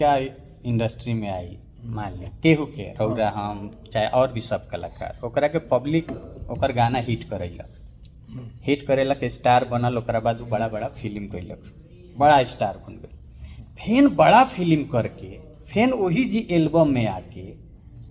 क्या इंडस्ट्री में आई, मान लिया केहू के रौरा हम चाहे और भी सब कलाकार, ओकरा के पब्लिक ओकर गाना हिट करेला के स्टार बनल, ओकरा बाद बड़ा बड़ा फिल्म कैलक, बड़ा स्टार बन गए। फेन बड़ा फिल्म करके फेन वही जी एल्बम में आके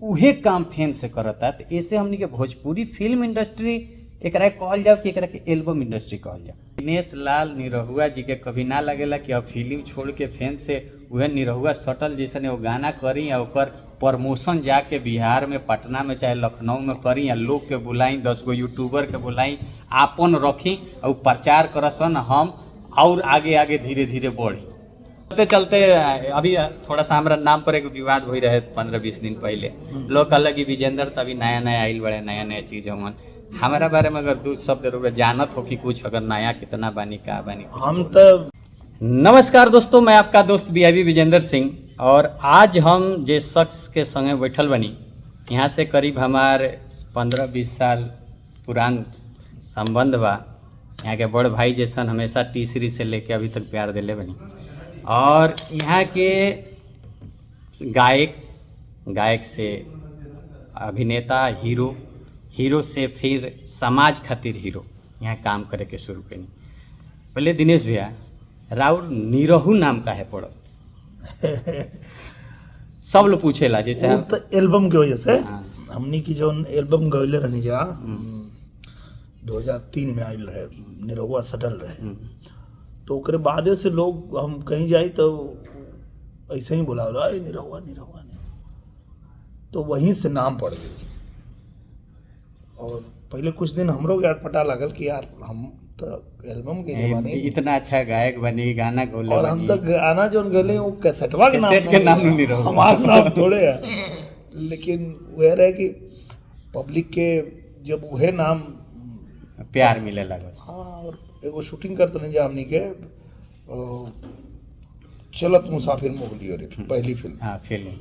उहे काम फेन से करता। तो ऐसे हमनी के भोजपुरी फिल्म इंडस्ट्री एकरा कहल जाओ कि एकरा के एल्बम इंडस्ट्री कहल जाओ। दिनेश लाल निरहुआ जी के कभी ना लगेला कि अब फिल्म छोड़ के फेन से वह निरहुआ सटल जैसे वो गाना करी या ओकर प्रमोशन जाके बिहार में, पटना में चाहे लखनऊ में करी, या लोग के बुलाई, 10 गो यूट्यूबर के बुलाई, आपन रखी और प्रचार करसन, हम और आगे आगे धीरे धीरे बढ़ी। चलते चलते अभी थोड़ा सा हमारा नाम पर एक विवाद हो रहे 15-20 दिन पहले। लोग कहल कि विजेंद्र तभी नया नया आइल बड़े, नया नया चीज़ हमन हमारा बारे में अगर दो शब्द जरूर जानत हो कि कुछ अगर नया कितना बानी का बानी हम तब। नमस्कार दोस्तों, मैं आपका दोस्त BIB विजेंद्र सिंह, और आज हम जिस शख्स के संगे बैठल बनी, यहाँ से करीब हमार 15-20 साल पुरान संबंध बा। यहाँ के बड़ भाई जैसन हमेशा तीसरी से लेके अभी तक प्यार दिले बनी, और यहाँ के गायक से अभिनेता, हीरो से फिर समाज खातिर हीरो यहाँ काम करे के शुरू करी। पहले दिनेश भैया, राउर निरहू नाम का है पड़ो सब लोग पूछेला जैसे हम तो एल्बम की वजह से। हाँ। हमनी की जो एल्बम गौले रहनी जा 2003 में आयल रहे, निरहुआ सटल रहे, तो ओकरे बादे से लोग हम कहीं जाई तो ऐसे ही बुला निरहुआ निरहुआ, तो वहीं से नाम पड़ गई। और पहले कुछ दिन हमरो यार पता लगल कि यार हम तो एल्बम के जमाने इतना अच्छा गायक बनी, गाना गोले और हम तो गाना जो गले वो कैसेटवा के नाम नहीं रहो, हमारा नाम थोड़े है। लेकिन वह रहे कि पब्लिक के जब वह नाम प्यार मिले लगा। हाँ, और एगो शूटिंग करते नहीं जा हमनी के चलत मुसाफिर मोगली और पहली फिल्म। हाँ, फिल्म।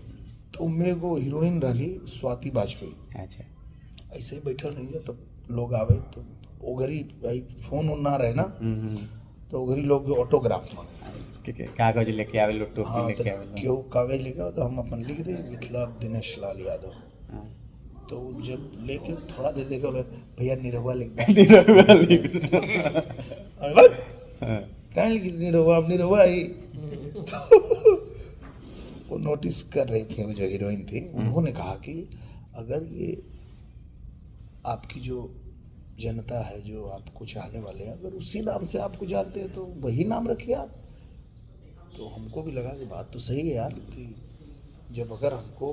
तो उनमें एगो हीरोइन रही स्वाति बाजपेयी। अच्छा, ऐसे ही बैठल नहीं जा, तो लोग आवे तो वो घरी भाई फोन ना रहे ना, तो वो घरी लोग ऑटोग्राफ मांगे, कागज लेके आवे, लोग टोपी हाँ, लेके आवे, क्यों कागज लेके आओ, तो हम अपन लिख दे मतलब दिनेश लाल यादव। तो जब लेके थोड़ा देर देखे बोले भैया निरहुआ लिख दे। कहाँ लिख निरहुआ, अब निरहुआ ही। वो नोटिस कर रही थी, वो जो हीरोइन थी, उन्होंने कहा कि अगर ये आपकी जो जनता है, जो आपको चाहने वाले हैं, अगर उसी नाम से आपको जानते हैं तो वही नाम रखिए आप। तो हमको भी लगा कि बात तो सही है यार, कि जब अगर हमको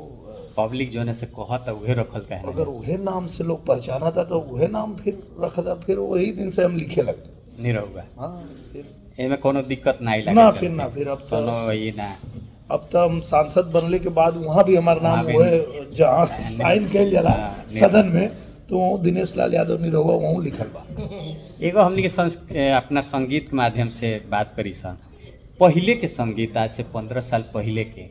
पब्लिक जो है से कहता उहे रखल का है, अगर वही नाम से लोग पहचाना था तो वही नाम फिर रख था, फिर वही दिन से हम लिखे लगे निरहुआ। हाँ, फिर एमे कोनो दिक्कत नहीं लगे ना, फिर अब तो वही ना। अब तो हम सांसद बनने के बाद वहाँ भी हमारा नाम वो है, जहाँ साइन कल जला सदन में, तो वो दिनेश लाल यादव निरहुआ वहाँ लिखल बा। एगो हमनी के अपना संगीत के माध्यम से बात करी सन। पहले के संगीत, आज से 15 साल पहले के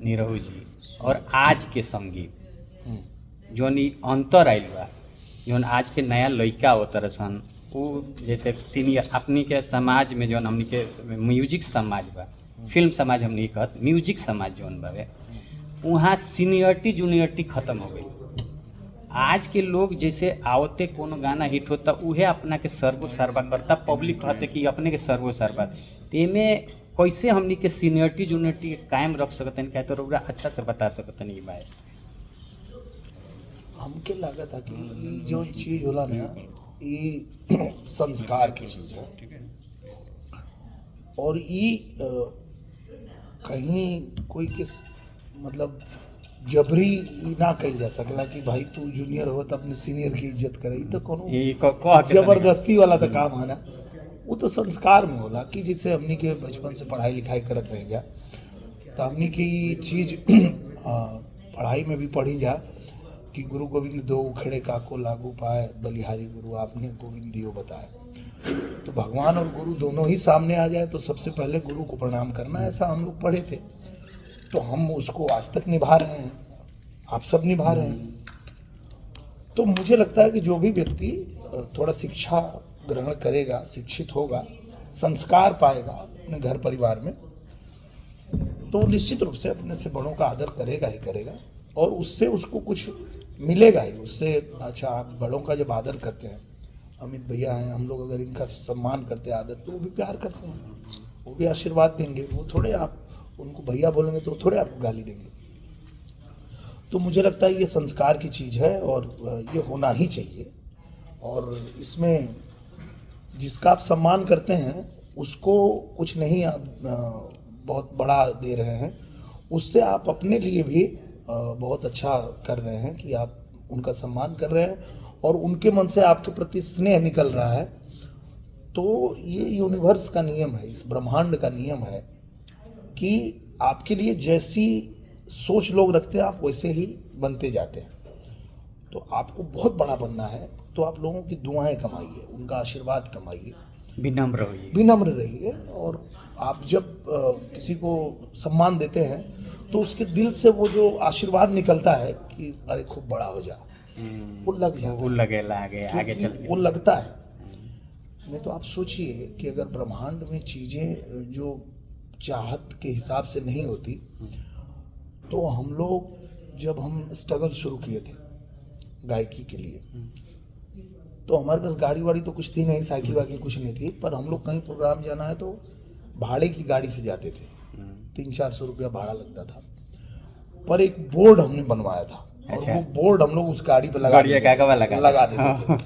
निरहू जी और आज के संगीत जोन अंतर आयल बा, जोन आज के नया लड़का होता सन, वो जैसे सीनियर अपनी के समाज में जोन हमनी के म्यूजिक समाज बा, फिल्म समाज हमनी कहत, म्यूजिक समाज जोन बावे, वहाँ सीनियरिटी जूनियरिटी खत्म हो गई। आज के लोग जैसे आवते कोनो गाना हिट होता उहे अपना के सर्वो सर्वा करता, पब्लिक कहते कि अपने के सर्वो सर्वा। तेमे कैसे हमनी के सीनियरिटी जूनियरिटी कायम रख सकते हैं, क्या तो रउरा अच्छा से बता सकते हैं? बात हमके लगा था कि ये जो चीज होला ना, ये संस्कार की चीज है, और ये कहीं कोई किस मतलब जबरी ना कल जा सकला कि भाई तू जूनियर हो तो अपने सीनियर की इज्जत करे। तो कोनो जबरदस्ती वाला तो काम है ना, वो तो संस्कार में होला कि जैसे हमनी के बचपन से पढ़ाई लिखाई करत रह गया, तो हमनी की चीज पढ़ाई में भी पढ़ी जा कि गुरु गोविंद दो उखड़े काको लागू पाए, बलिहारी गुरु आपने गोविंद दियो बताए। तो भगवान और गुरु दोनों ही सामने आ जाए तो सबसे पहले गुरु को प्रणाम करना, ऐसा हम लोग पढ़े थे। तो हम उसको आज तक निभा रहे हैं, आप सब निभा रहे हैं। तो मुझे लगता है कि जो भी व्यक्ति थोड़ा शिक्षा ग्रहण करेगा, शिक्षित होगा, संस्कार पाएगा अपने घर परिवार में, तो निश्चित रूप से अपने से बड़ों का आदर करेगा ही करेगा, और उससे उसको कुछ मिलेगा ही उससे। अच्छा, आप बड़ों का जब आदर करते हैं, अमित भैया हैं, हम लोग अगर इनका सम्मान करते हैं, आदर, तो वो भी प्यार करते हैं, वो भी आशीर्वाद देंगे। वो थोड़े आप उनको भैया बोलेंगे तो थोड़े आपको गाली देंगे। तो मुझे लगता है ये संस्कार की चीज़ है और ये होना ही चाहिए। और इसमें जिसका आप सम्मान करते हैं उसको कुछ नहीं आप बहुत बड़ा दे रहे हैं, उससे आप अपने लिए भी बहुत अच्छा कर रहे हैं कि आप उनका सम्मान कर रहे हैं और उनके मन से आपके प्रति स्नेह निकल रहा है। तो ये यूनिवर्स का नियम है, इस ब्रह्मांड का नियम है कि आपके लिए जैसी सोच लोग रखते हैं आप वैसे ही बनते जाते हैं। तो आपको बहुत बड़ा बनना है तो आप लोगों की दुआएं कमाइए, उनका आशीर्वाद कमाइए, विनम्र होइए, विनम्र रहिए। और आप जब किसी को सम्मान देते हैं तो उसके दिल से वो जो आशीर्वाद निकलता है कि अरे खूब बड़ा हो जा, वो लग जाता वो लगेला आगे चल के। वो लगता है। नहीं तो आप सोचिए कि अगर ब्रह्मांड में चीज़ें जो चाहत के हिसाब से नहीं होती, तो हम लोग जब हम स्ट्रगल शुरू किए थे गायकी के लिए, तो हमारे पास गाड़ी वाड़ी तो कुछ थी नहीं, साइकिल वाइकिल कुछ नहीं थी, पर हम लोग कहीं प्रोग्राम जाना है तो भाड़े की गाड़ी से जाते थे। 300-400 रुपया भाड़ा लगता था। पर एक बोर्ड हमने बनवाया था, और अच्छा। वो बोर्ड हम लोग उस गाड़ी पे लगा देते थे।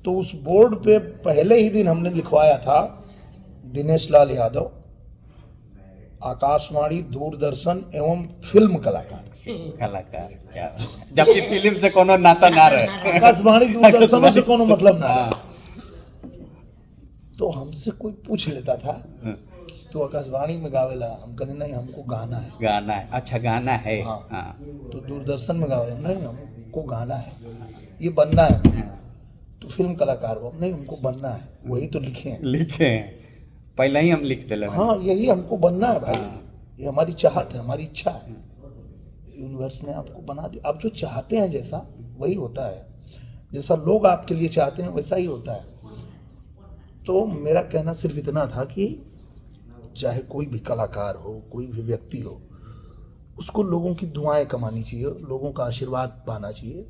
तो उस बोर्ड पे पहले ही दिन हमने लिखवाया था दिनेश लाल यादव, आकाशवाणी, दूरदर्शन एवं फिल्म कलाकार। क्या जबकि फिल्म से कोनो नाता ना रहे, आकाशवाणी दूरदर्शन से कोनो मतलब ना रहे। तो हमसे कोई पूछ लेता था कि तो आकाशवाणी में गावेला, हम कहते नहीं हमको गाना है। अच्छा गाना है। हाँ। हाँ। तो दूरदर्शन में गावेला, नहीं हमको गाना है, ये बनना है। तो फिल्म कलाकार हो, नहीं हमको बनना है, वही तो लिखे हैं पहले ही हम लिख दिले। हाँ, यही हमको बनना है भाई, ये हमारी चाहत है, हमारी इच्छा है। यूनिवर्स ने आपको बना दिया, आप जो चाहते हैं जैसा वही होता है, जैसा लोग आपके लिए चाहते हैं वैसा ही होता है। तो मेरा कहना सिर्फ इतना था कि चाहे कोई भी कलाकार हो, कोई भी व्यक्ति हो, उसको लोगों की दुआएं कमानी चाहिए, लोगों का आशीर्वाद पाना चाहिए।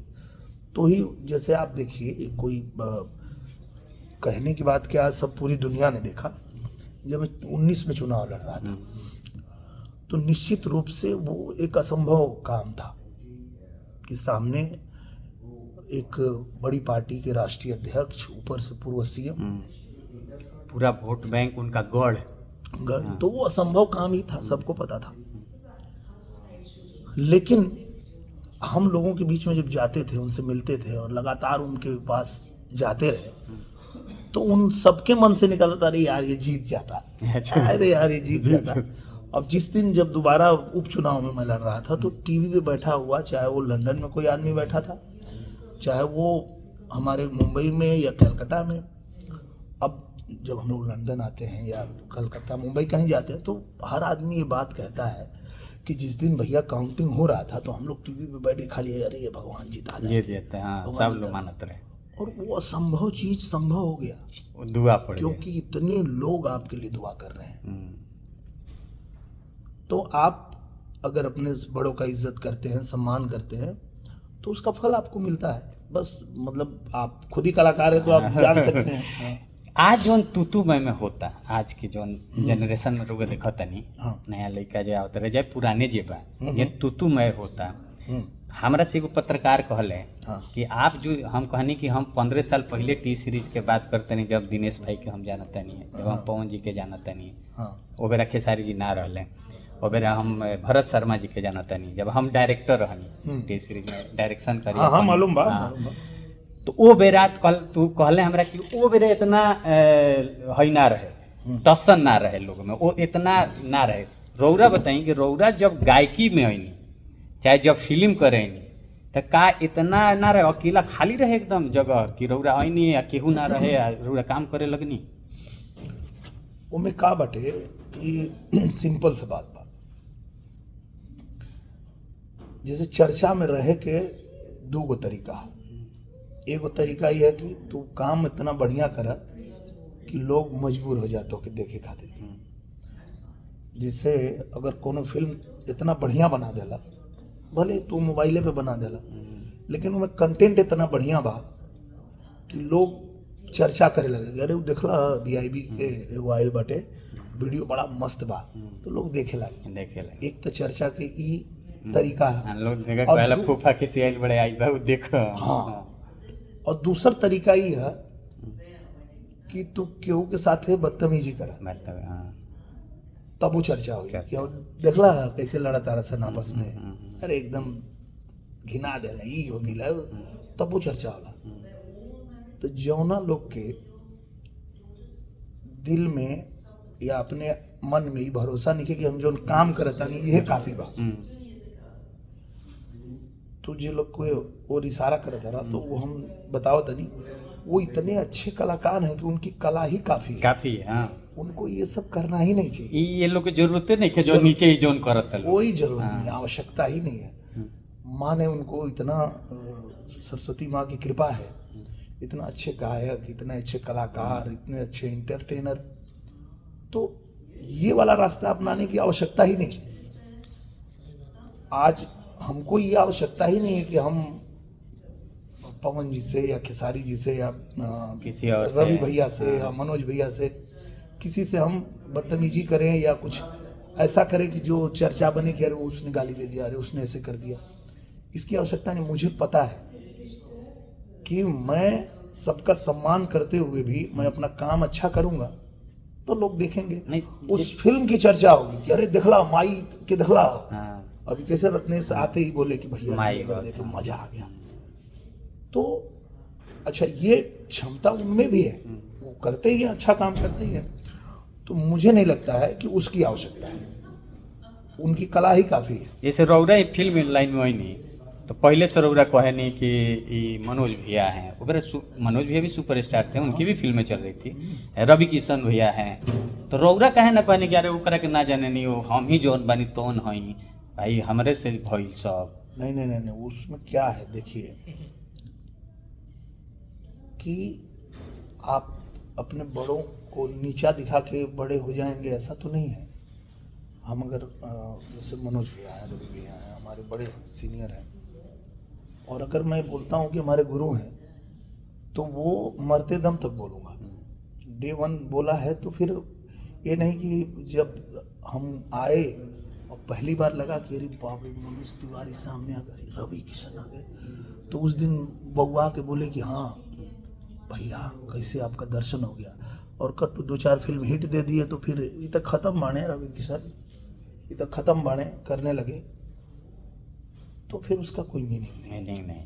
तो ही, जैसे आप देखिए, कोई कहने की बात क्या, सब पूरी दुनिया ने देखा जब 19 में चुनाव लड़ रहा था, तो निश्चित रूप से वो एक असंभव काम था कि सामने एक बड़ी पार्टी के राष्ट्रीय अध्यक्ष, ऊपर से पूर्व सीएम, पूरा वोट बैंक उनका गढ़। तो वो असंभव काम ही था, सबको पता था। लेकिन हम लोगों के बीच में जब जाते थे, उनसे मिलते थे और लगातार उनके पास जाते रहे, तो उन सबके मन से निकलता, अरे यार ये जीत जाता, अरे यार ये जीत जाता। अब जिस दिन जब दोबारा उपचुनाव में मैं लड़ रहा था, तो टीवी पे बैठा हुआ, चाहे वो लंदन में कोई आदमी बैठा था, चाहे वो हमारे मुंबई में या कलकत्ता में, अब जब हम लोग लंदन आते हैं या कलकत्ता, मुंबई कहीं जाते हैं, तो हर आदमी ये बात कहता है कि जिस दिन भैया काउंटिंग हो रहा था, तो हम लोग टीवी पे बैठे खाली अरे ये भगवान जिता दे, ये देते हैं, हाँ, सब लोग मानते रहे। और वो असंभव चीज संभव हो गया, दुआ पड़ गई, क्योंकि इतने लोग आपके लिए दुआ कर रहे हैं। तो आप अगर अपने बड़ों का इज्जत करते हैं, सम्मान करते हैं, तो उसका फल आपको मिलता है। बस मतलब आप खुद ही कलाकार है तो आप जान सकते हैं। आज जोन तूतू में होता, आज की जोन जनरेशन में लोग देखा तनी, नया लड़का जो आवत रहे, जाए पुराने जे बा, ये तूतू में होता। हमरा से एगो पत्रकार कहले कि आप जो हम कहनी कि हम 15 साल पहले टी सीरीज के बात करते नहीं, जब दिनेश भाई के हम जानते नहीं, जब हम पवन जी के जानते नहीं, वो बेरा खेसारी जी ना रहले, वो बेरा हम भरत शर्मा जी के जानते नहीं, जब हम डायरेक्टर रहनी टी सीरीज में डायरेक्शन करी। हाँ, मालूम बा। तो वो बेरा तू कहले हमरा कि वो बेरा इतना है ना रहे, टसन ना रहे लोग में, वो इतना ना रहे। रौरा बताई कि रौरा जब गायकी में आईनी, चाहे जब फिल्म करेनी, तो का इतना ना रहे, अकेला खाली रहे एकदम जगह कि रौरा आईनी या केहू ना रहे, रौरा काम करे लगनी? वो में का बटे कि सिंपल से बात बा, जैसे चर्चा में रहे के दो गो तरीका। एगो तरीका यह है कि तू काम इतना बढ़िया करा कि लोग मजबूर हो जाते हो कि देखे खातिर। जिससे अगर कोनो फिल्म इतना बढ़िया बना देला, भले तू मोबाइले पे बना देला, लेकिन उनमें कंटेंट इतना बढ़िया बा कि लोग चर्चा करे लगे, अरे वो देखला बीआईबी के एगो आइल बाटे वीडियो बड़ा मस्त बा, तो लोग देखे लगे। एक तो चर्चा के ई तरीका है, लोग देखा पहले फूफा के सीरियल बड़े आई बा देखो। हाँ, और दूसरा तरीका ये है कि तू केहू के साथे बदतमीजी करा, तब वो चर्चा हुई कि देखला कैसे लड़ा तारा सन आपस में, अरे एकदम घिना देला ई वकील, तब वो चर्चा होला। तो जौना लोग के दिल में या अपने मन में ही भरोसा नहीं कि हम जो काम करता नहीं ये काफी बा, तो जे लोग को और इशारा करता रहा, तो वो हम बताओ तनी वो इतने अच्छे कलाकार हैं कि उनकी कला ही काफी है। हाँ। उनको ये सब करना ही नहीं चाहिए, ये लोग की जरूरत नहीं है जो नीचे ही जोन करता है, कोई जरूरत नहीं है, आवश्यकता ही नहीं है। माँ ने उनको इतना, सरस्वती माँ की कृपा है, इतना अच्छे गायक, इतने अच्छे कलाकार, इतने अच्छे इंटरटेनर, तो ये वाला रास्ता अपनाने की आवश्यकता ही नहीं। आज हमको ये आवश्यकता ही नहीं है कि हम पवन जी से या खेसारी जी से या किसी और रवि भैया से या मनोज भैया से किसी से हम बदतमीजी करें या कुछ ऐसा करें कि जो चर्चा बने कि अरे उसने गाली दे दिया, अरे उसने ऐसे कर दिया। इसकी आवश्यकता नहीं। मुझे पता है कि मैं सबका सम्मान करते हुए भी मैं अपना काम अच्छा करूंगा तो लोग देखेंगे, उस फिल्म की चर्चा होगी कि अरे देखला माई के देखला। अभी कैसे रत्नेश आते ही बोले कि भैया देखे मजा आ गया। तो अच्छा, ये क्षमता उनमें भी है, वो करते ही है, अच्छा काम करते ही है, तो मुझे नहीं लगता है कि उसकी आवश्यकता है, उनकी कला ही काफी है। जैसे रौरा फिल्म लाइन में वही नहीं, तो पहले से रौरा कहे नहीं कि मनोज भैया हैं, मनोज भैया भी सुपरस्टार थे, उनकी भी फिल्में चल रही थी, रवि किशन भैया हैं, तो रौरा कहे ना कहने कि अरे वो करे के ना जाने नहीं, वो हम ही जौन बनी तोन हई भाई, हमरे से भइल सब। नहीं, उसमें क्या है देखिए कि आप अपने बड़ों को नीचा दिखा के बड़े हो जाएंगे, ऐसा तो नहीं है। हम अगर जैसे मनोज भैया हैं, रवि भैया हैं, हमारे बड़े सीनियर हैं, और अगर मैं बोलता हूँ कि हमारे गुरु हैं, तो वो मरते दम तक बोलूँगा। डे वन बोला है तो फिर ये नहीं कि जब हम आए और पहली बार लगा कि अरे बाप रे मनोज तिवारी सामने आ गए, रवि किशन आ गए, तो उस दिन बउआ के बोले कि हाँ भैया कैसे आपका दर्शन हो गया, और कट 2-4 फिल्म हिट दे दिए, तो फिर ये तक ख़त्म बाणे रवि किशन, ये तक ख़त्म बाणे करने लगे, तो फिर उसका कोई मीनिंग नहीं।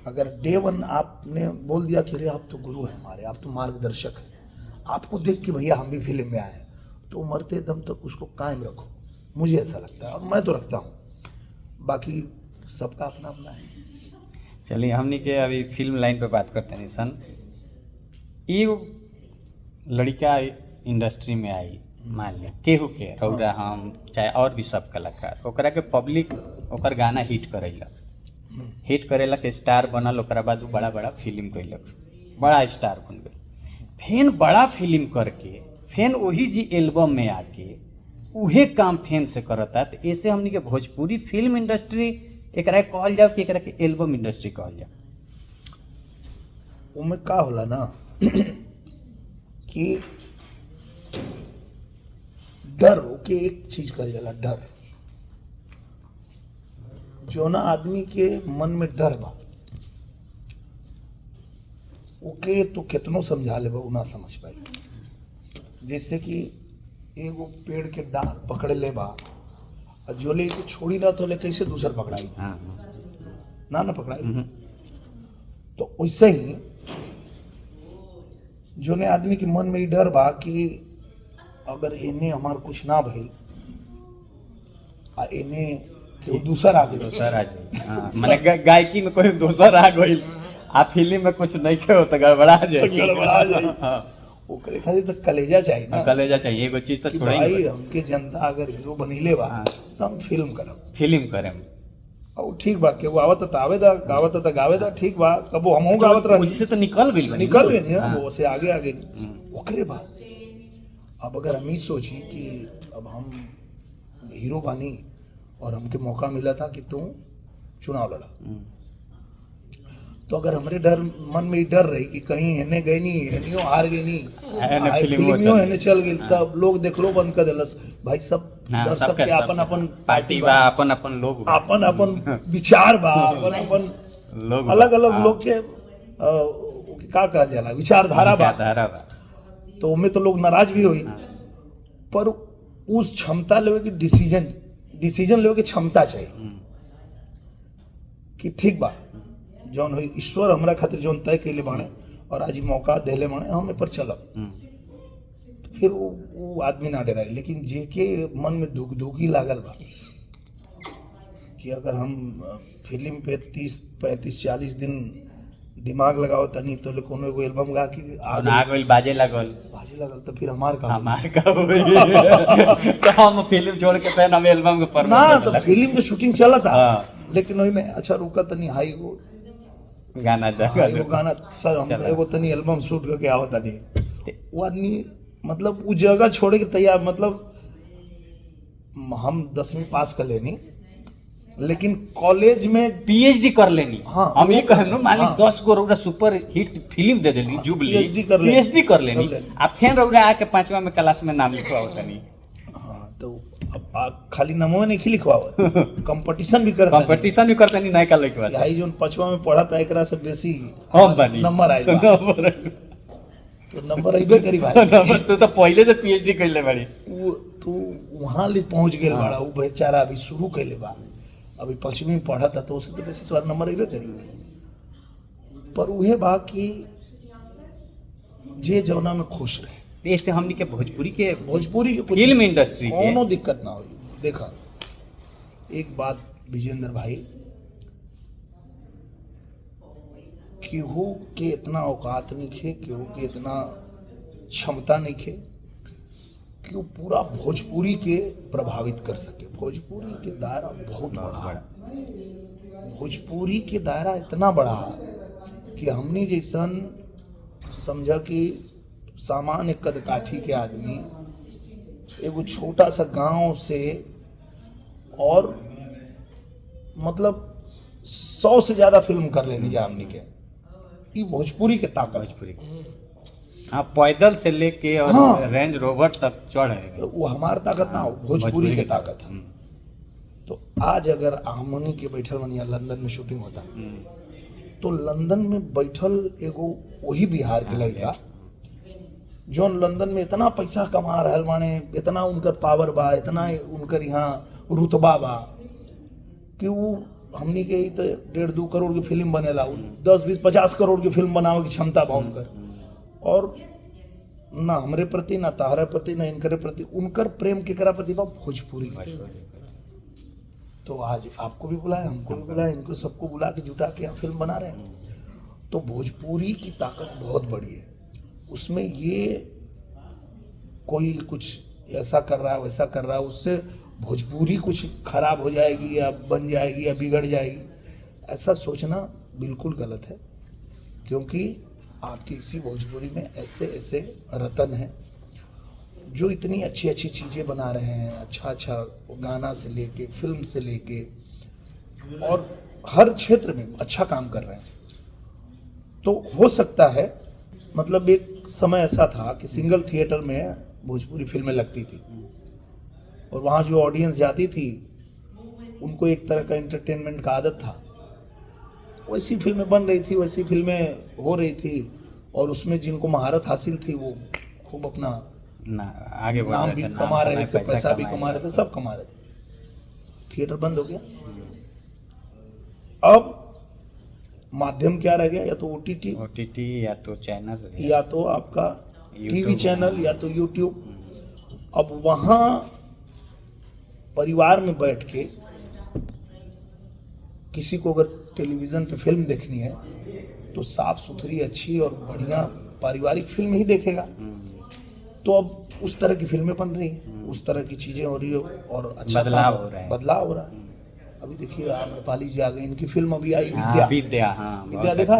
अगर डे वन आपने बोल दिया कि अरे आप तो गुरु हैं हमारे, आप तो मार्गदर्शक हैं, आपको देख के भैया हम भी फिल्म में आए, तो मरते दम तक उसको कायम रखो, मुझे ऐसा लगता है, और मैं तो रखता हूँ, बाकी सबका अपना अपना है। चलिए हमने के अभी फिल्म लाइन पे बात करते हैं सन, ये लड़का इंडस्ट्री में आई, मान लिया केहू के रौरा हम चाहे और भी सब कलाकार, ओकरा के पब्लिक ओकर गाना हिट करेला के स्टार बनल, ओकरा बाद बड़ा बड़ा फिल्म कैलक, बड़ा स्टार बन गए, फेन बड़ा फिल्म करके फेन वही जी एल्बम में आके उहे काम फेन से करता। तो ऐसे हमनी के भोजपुरी फिल्म इंडस्ट्री एकरा कहल जाओ कि एकरा के एल्बम इंडस्ट्री कहल जाओ? उनमें का होला ना कि डर के एक चीज कहल जाला, डर। जो ना आदमी के मन में डर बा, ओके तो कितनो समझा ले बा, ना समझ पाई। जैसे कि एगो पेड़ के डाल पकड़ ले बा, जो ले के छोड़ी ना तो ले कैसे दूसर पकड़ाई, ना पकड़ाई। तो वैसे ही जो ने आदमी के मन में डर बा कि अगर इन्हें हमार कुछ ना भइल आ इन्हें केहू दूसर आ गई, माने गायकी में कोई दूसर आ गई, आ फिल्म में कुछ नहीं के हो तो गड़बड़ा जाए। ओकरे खातिर तो कलेजा चाहिए ना, कलेजा चाहिए, एगो चीज तो छोड़े भाई हमके जनता अगर हीरो बनीले बा तो हम फिल्म करें और ठीक बा, के वो आवत त आवेदा, गावत त गावेदा, ठीक बा, कबो हमहू गावत रही, मुझसे तो निकल गई ना वो से आगे ओकरे बाद अब अगर हम ही सोची कि अब हम हीरो बानी और हमके मौका मिला था कि तू चुनाव लड़ा, तो अगर हमारे डर मन में डर रही कि कहीं हेने गए नहीं, हेनियो हार गए नहीं, फिल्मियो हेने चल गई, तब लोग देखलो बंद कर दिलस। भाई सब दर्शक के अपन अपन पार्टी बा, अपन अपन लोग, अपन अपन विचार बा, अपन अपन अलग अलग लोग के का कहल जाला विचारधारा बा, तो उनमें तो लोग नाराज भी हुई। पर उस क्षमता लेवे की डिसीजन लेवे की क्षमता चाहिए कि ठीक बा जौन हो ईश्वर हमरा खातिर जौन तय कैले बाणे और आज मौका देले बाणे हम पर चलब, तो फिर वो आदमी ना डराए। लेकिन जेके मन में दुखी लागल बा कि अगर हम फिल्म पे 30 35 40 दिन दिमाग लगाओ तनी तो कोनो एगो एल्बम गा के आ गइल बाजे लगल तो फिर हमार का तो हम फिल्म छोड़ के फिर हम एल्बम के पर ना, तो फिल्म के शूटिंग चला था लेकिन ओई में अच्छा रुका तनी हाई गो गाना सर हम एगो तनी एल्बम शूट करके आओ तनी, वो आदमी मतलब वो जगह छोड़े के तैयार। मतलब हम 10वीं पास कर लेनी लेकिन कॉलेज में पीएचडी कर लेनी। हाँ, हम ये कहनो मान ली 10 गो रौरा सुपर हिट फिल्म दे देली जुबली, पीएचडी कर लेनी आ फिर रौरा आके 5वां में क्लास में नाम लिखवाओ तनी। हां तो अब खाली नामो नहीं लिखवाओ, कंपटीशन भी करता नहीं नयका लइकवा से भाई जोन 5वां में पढ़ा था एकरा से बेसी हम बनी नंबर आइल तो नंबर आइबे करी भाई तू तो पहले से पीएचडी कइले बाड़ी, तू वहां ले पहुंच गेल बाड़ा। वो बेचारा अभी शुरू कइले बा, अभी 5वीं में पढ़ा था तो उससे तो बेसी तुम्हारा नंबर आइबे करी। पर उहे बा कि जे जौना में खुश रहे, इससे हमनी के भोजपुरी के फिल्म इंडस्ट्री के कोनो दिक्कत ना हुई। देखा एक बात विजेंद्र भाई, केहू के इतना औकात नहीं खे, केहू के इतना क्षमता नहीं खे कि वो पूरा भोजपुरी के प्रभावित कर सके। भोजपुरी के दायरा बहुत बड़ा, भोजपुरी के दायरा इतना बड़ा कि हमने जैसन समझा कि सामान्य कद काठी के आदमी एगो छोटा सा गांव से और मतलब 100 से ज्यादा फिल्म कर लेनी जा हमने के, ये भोजपुरी के ताकत। हाँ पैदल से लेके और हाँ, रेंज रोवर तक चढ़ है, वो हमार ताकत ना, भोजपुरी के ताकत है। तो आज अगर हमनी के बैठल बनिया लंदन में शूटिंग होता तो लंदन में बैठल एगो वही बिहार के लड़का जौन लंदन में इतना पैसा कमा रहल माने, इतना उनकर पावर बा, इतना उनकर यहाँ रुतबा बा कि वो हमनी के तो 1.5-2 करोड़ की फिल्म बनेला, 10-20-50 करोड़ की फिल्म बनावे की क्षमता बा उनकर। और ना हमरे प्रति ना ताहरा प्रति ना इनकरे प्रति उनकर प्रेम केकरा प्रति बा भोजपुरी। तो आज आपको भी बुलाया, हमको भी बुलाया, इनको सबको बुला के जुटा के फिल्म बना रहे हैं। तो भोजपुरी की ताकत बहुत बड़ी है, उसमें ये कोई कुछ ऐसा कर रहा है वैसा कर रहा है उससे भोजपुरी कुछ खराब हो जाएगी या बन जाएगी या बिगड़ जाएगी, ऐसा सोचना बिल्कुल गलत है। क्योंकि आपकी इसी भोजपुरी में ऐसे ऐसे रतन हैं जो इतनी अच्छी अच्छी चीज़ें बना रहे हैं, अच्छा गाना से लेके फिल्म से लेके और हर क्षेत्र में अच्छा काम कर रहे हैं। तो हो सकता है मतलब एक समय ऐसा था कि सिंगल थिएटर में भोजपुरी फिल्में लगती थी और वहाँ जो ऑडियंस जाती थी उनको एक तरह का एंटरटेनमेंट का आदत था, वैसी फिल्में बन रही थी, वैसी फिल्में हो रही थी और उसमें जिनको महारत हासिल थी वो खूब अपना आगे नाम भी कमा रहे थे, पैसा भी कमा रहे थे, सब कमा रहे थे। थिएटर बंद हो गया, अब माध्यम क्या रह गया, या तो ओटीटी या तो चैनल या तो आपका टीवी चैनल या तो यूट्यूब। अब वहाँ परिवार में बैठ के किसी को अगर टेलीविज़न पे फिल्म देखनी है तो साफ सुथरी अच्छी और बढ़िया पारिवारिक फिल्म ही देखेगा। तो अब उस तरह की फिल्में बन रही हैं, उस तरह की चीज़ें हो रही है और अच्छा बदलाव हो रहा है। अभी देखिए आम्रपाली जी आ गई, इनकी फिल्म अभी आई विद्या देखा,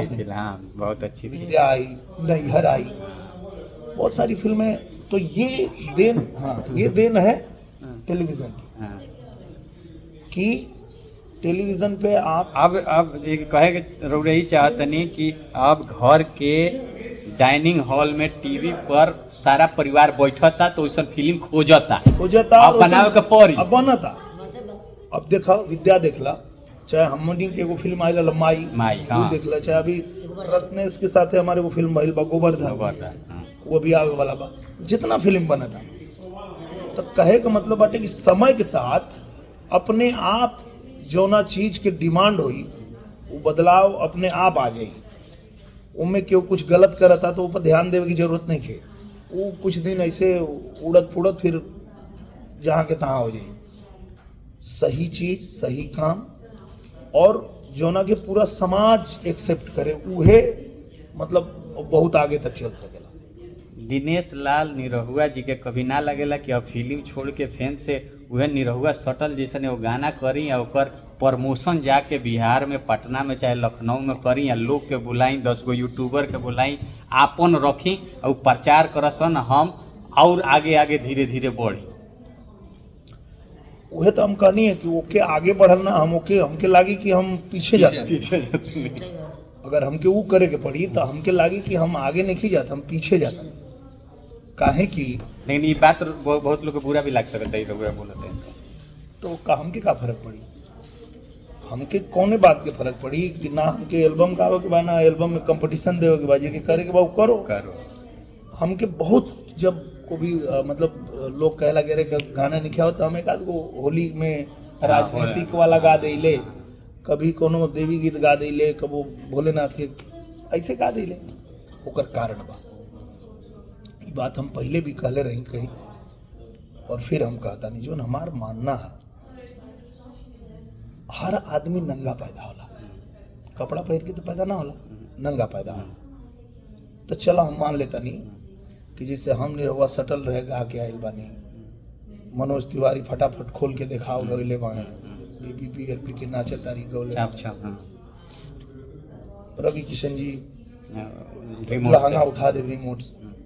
बहुत अच्छी विद्या आई, नैहर आई, बहुत सारी फिल्में। तो ये देन, हाँ ये देन है टेलीविज़न की। कि टेलीविज़न पे आप अब एक कहे के रउरा ही चाहतनी कि अब घर के डाइनिंग हॉल में टीवी पर सारा परिवार बैठता तो वैसा फिल्म खोजता अब बनावे के पड़ी अब बनता। अब देखा विद्या देखला, चाहे हमनी के एगो फिल्म आइल माई माई, वो हाँ। देखला, चाहे अभी रत्नेश के साथ हमारे वो फिल्म आइल बा गोवर्धन, हाँ। वो भी आवे वाला बा। जितना फिल्म बना था तो कहे का मतलब बाटे कि समय के साथ अपने आप जौना चीज के डिमांड हुई वो बदलाव अपने आप आ जाई। उनमें क्यों कुछ गलत करता तो ऊपर ध्यान देवे की जरूरत नहीं है, वो कुछ दिन ऐसे उड़द पुड़द फिर जहाँ के तहाँ हो जाए। सही चीज सही काम और जौना के पूरा समाज एक्सेप्ट करे उहे मतलब बहुत आगे तक चल सकेला। दिनेश लाल निरहुआ जी के कभी ना लगेला कि अब फिल्म छोड़ के फैन से वह निरहुआ सटल जैसे वो गाना करी या ओकर प्रमोशन जाके बिहार में पटना में चाहे लखनऊ में करी या लोग के बुलाई 10 गो यूट्यूबर के बुलाई आपन रखी और प्रचार करसन हम और आगे आगे धीरे धीरे बढ़ी। वह तो हम कहनी है कि ओके आगे बढ़ना हम ओके हमके लागी कि हम पीछे जाते अगर हमके वो करे के पड़ी तो हमके लागी कि हम आगे नहीं जाते हम पीछे जाते। काहे कि लेकिन ये बात बहुत लोग को बुरा भी लग सकता है रउरा बोलते हैं तो हमके का फर्क पड़ी, हमके कौने बात के फर्क पड़ी कि ना हमके एल्बम गावे के बा ना एल्बम में कंपटीशन देवे के बा, जे के करे के बा करो। हमके बहुत जब को भी मतलब लोग कहे लगे रे गाना नहीं हो तो हम एक आध गो होली में राजनीतिक वाला गा देले, कभी कोनो देवी गीत गा देले, कबो भोलेनाथ के ऐसे गा देले। ओकर कारण बा ये बात हम पहले भी कहले रही कहीं और फिर हम कहता नहीं जो हमार मानना है हर आदमी नंगा पैदा होला, कपड़ा पहन के तो पैदा ना होला, नंगा पैदा होला। तो चलो हम मान लेता नहीं कि जैसे हम निरहुआ सटल रहे गा के आइल बानी, मनोज तिवारी फटाफट खोल के दिखाओ गौले बाणे, बीपीआरपी के नाचे तारी गौले, रवि किशन जी लहंगा उठा दे रिमोट,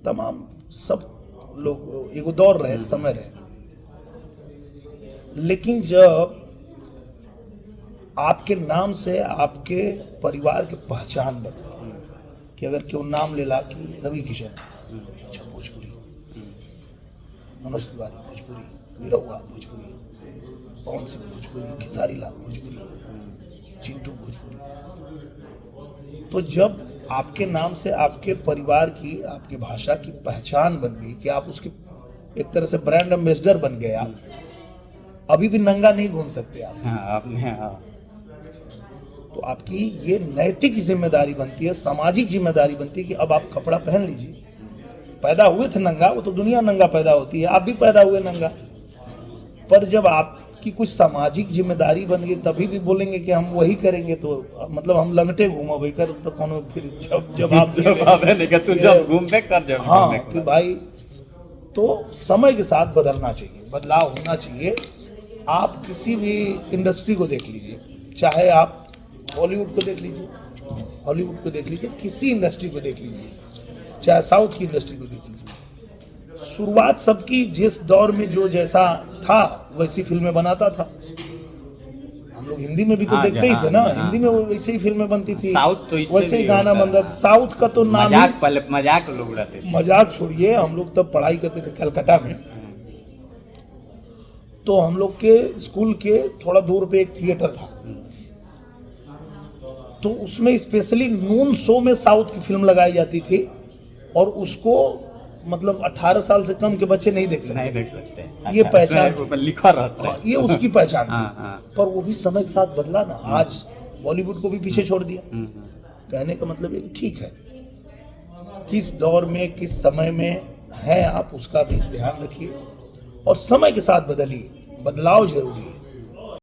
तमाम सब लोग एगो दौर रहे समय रहे। लेकिन जब आपके नाम से आपके परिवार की पहचान बन गई कि अगर क्यों नाम ले ला कि रवि किशन अच्छा भोजपुरी, मनोज तिवारी भोजपुरी, निरहुआ भोजपुरी, पवन सिंह भोजपुरी, खेसारी लाल भोजपुरी, चिंटू भोजपुरी, तो जब आपके नाम से आपके परिवार की आपकी भाषा की पहचान बन गई कि आप उसके एक तरह से ब्रांड एम्बेसडर बन गए, आप अभी भी नंगा नहीं घूम सकते आप। हाँ, तो आपकी ये नैतिक जिम्मेदारी बनती है, सामाजिक जिम्मेदारी बनती है कि अब आप कपड़ा पहन लीजिए। पैदा हुए थे नंगा, वो तो दुनिया नंगा पैदा होती है, आप भी पैदा हुए नंगा, पर जब आपकी कुछ सामाजिक जिम्मेदारी बन गई तभी भी बोलेंगे कि हम वही करेंगे, तो मतलब हम लंगटे घूमो कर तो कौन फिर जब आप हाँ कि भाई तो समय के साथ बदलना चाहिए, बदलाव होना चाहिए। आप किसी भी इंडस्ट्री को देख लीजिए, चाहे आप बॉलीवुड को देख लीजिए, हॉलीवुड को देख लीजिए, किसी इंडस्ट्री को देख लीजिए, चाहे साउथ की इंडस्ट्री को देख लीजिए, शुरुआत सबकी जिस दौर में जो जैसा था वैसी फिल्में बनाता था। हम लोग हिंदी में भी तो देखते ही थे ना, हिंदी में वैसे ही फिल्में बनती थी, साउथ तो वैसे ही गाना बनता था। साउथ का तो नाम मजाक लोग उड़ाते थे, मजाक छोड़िए, हम लोग तब पढ़ाई करते थे कलकत्ता में, तो हम लोग के स्कूल के थोड़ा दूर पे एक थिएटर था, तो उसमें स्पेशली नून शो में साउथ की फिल्म लगाई जाती थी और उसको मतलब 18 साल से कम के बच्चे नहीं देख सकते। ये पहचान लिखा रहता है, ये उसकी पहचान थी। पर वो भी समय के साथ बदला ना, आज बॉलीवुड को भी पीछे छोड़ दिया। कहने का मतलब ये ठीक है, किस दौर में किस समय में है आप उसका भी ध्यान रखिए और समय के साथ बदलिए, बदलाव जरूरी है।